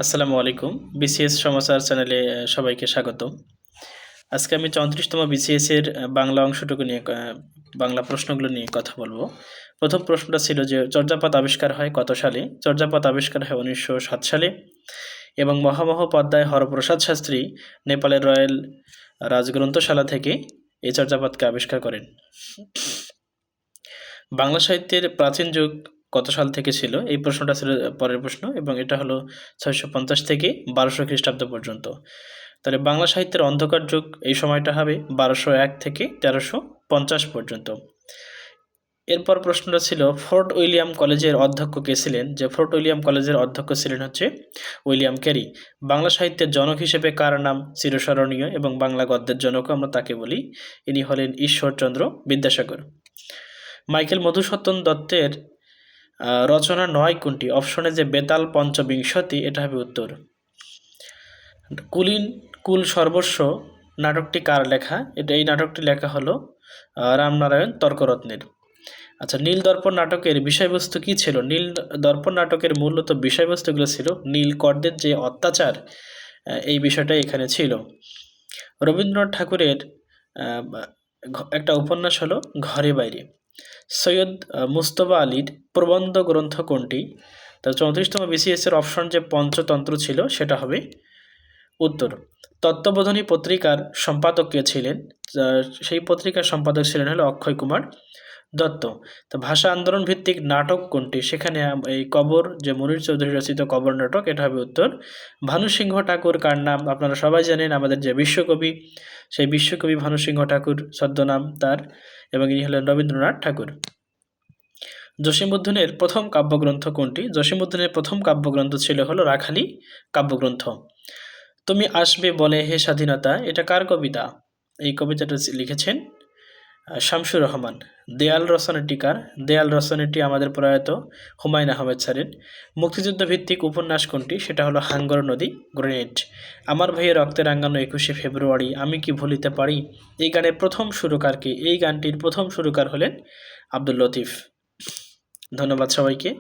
আসসালামু আলাইকুম। বিসিএস সমাচার চ্যানেলে সবাইকে স্বাগতম। আজকে আমি 34তম বিসিএস এর বাংলা অংশটুকু নিয়ে বাংলা প্রশ্নগুলো নিয়ে কথা বলবো। প্রথম প্রশ্নটা ছিল যে চর্যাপদ আবিষ্কার হয় কত সালে? চর্যাপদ আবিষ্কার হয় 1907 সালে এবং মহামহোপাধ্যায় হরপ্রসাদ শাস্ত্রী নেপালের রয়্যাল রাজগ্রন্থশালা থেকে এই চর্যাপদকে আবিষ্কার করেন। বাংলা সাহিত্যের প্রাচীন যুগ কত সাল থেকে ছিল? এই প্রশ্নটা ছিল পরের প্রশ্ন এবং এটা হলো 650 থেকে 1200 খ্রিস্টাব্দ পর্যন্ত। তাহলে বাংলা সাহিত্যের অন্ধকার যুগ এই সময়টা হবে 1201 থেকে 1350 পর্যন্ত। এরপর প্রশ্নটা ছিল ফোর্ট উইলিয়াম কলেজের অধ্যক্ষ কে ছিলেন? যে ফোর্ট উইলিয়াম কলেজের অধ্যক্ষ ছিলেন হচ্ছে উইলিয়াম ক্যারি। বাংলা সাহিত্যের জনক হিসেবে কার নাম চিরস্মরণীয় এবং বাংলা গদ্যের জনকও আমরা তাকে বলি? ইনি হলেন ঈশ্বরচন্দ্র বিদ্যাসাগর। মাইকেল মধুসূদন দত্তের রচনা নয় কোনটি? অপশনে যে বেতাল পঞ্চবিংশতি এটা হবে উত্তর। কুলীন কুল সর্বস্ব নাটকটি কার লেখা? এই নাটকটি লেখা হলো রামনারায়ণ তর্করত্নের। আচ্ছা, নীল দর্পণ নাটকের বিষয়বস্তু কি ছিল? নীল দর্পণ নাটকের মূলত বিষয়বস্তুগুলো ছিল নীলকরদের যে অত্যাচার, এই বিষয়টাই এখানে ছিল। রবীন্দ্রনাথ ঠাকুরের একটা উপন্যাস হলো ঘরে বাইরে। সৈয়দ মুস্তফা আলীর প্রবন্ধ গ্রন্থ কোনটি? তো 34তম বিসিএস এর অপশন যে পঞ্চতন্ত্র ছিল সেটা হবে উত্তর। তত্ত্ববোধনী পত্রিকার সম্পাদক কে ছিলেন? সেই পত্রিকার সম্পাদক ছিলেন হলো অক্ষয় কুমার দত্ত। তো ভাষা আন্দোলন ভিত্তিক নাটক কোনটি? সেখানে এই কবর, যে মনির চৌধুরী রচিত কবর নাটক, এটা হবে উত্তর। ভানুসিংহ ঠাকুর কার নাম? আপনারা সবাই জানেন, আমাদের যে বিশ্বকবি, সেই বিশ্বকবি ভানুসিংহ ঠাকুর ছদ্মনাম তার, এবং ইনি হলেন রবীন্দ্রনাথ ঠাকুর। জসীমউদ্দীনের প্রথম কাব্যগ্রন্থ কোনটি? জসীমউদ্দীনের প্রথম কাব্যগ্রন্থ ছিল হলো রাখালি কাব্যগ্রন্থ। তুমি আসবে বলে হে স্বাধীনতা, এটা কার কবিতা? এই কবিতাটা লিখেছেন শামসুর রহমান। দেয়াল রচনাটি কার? দেয়াল রচনাটি আমাদের প্রয়াত হুমায়ুন আহমেদ স্যারের। মুক্তিযুদ্ধ ভিত্তিক উপন্যাস কোনটি? সেটা হলো হাঙ্গর নদী গ্রেনেড। আমার ভাইয়ের রক্তে রাঙানো 21শে ফেব্রুয়ারি, আমি কি ভুলিতে পারি, এই গানের প্রথম সুরকার কে? এই গানটির প্রথম সুরকার হলেন আব্দুল লতিফ। ধন্যবাদ সবাইকে।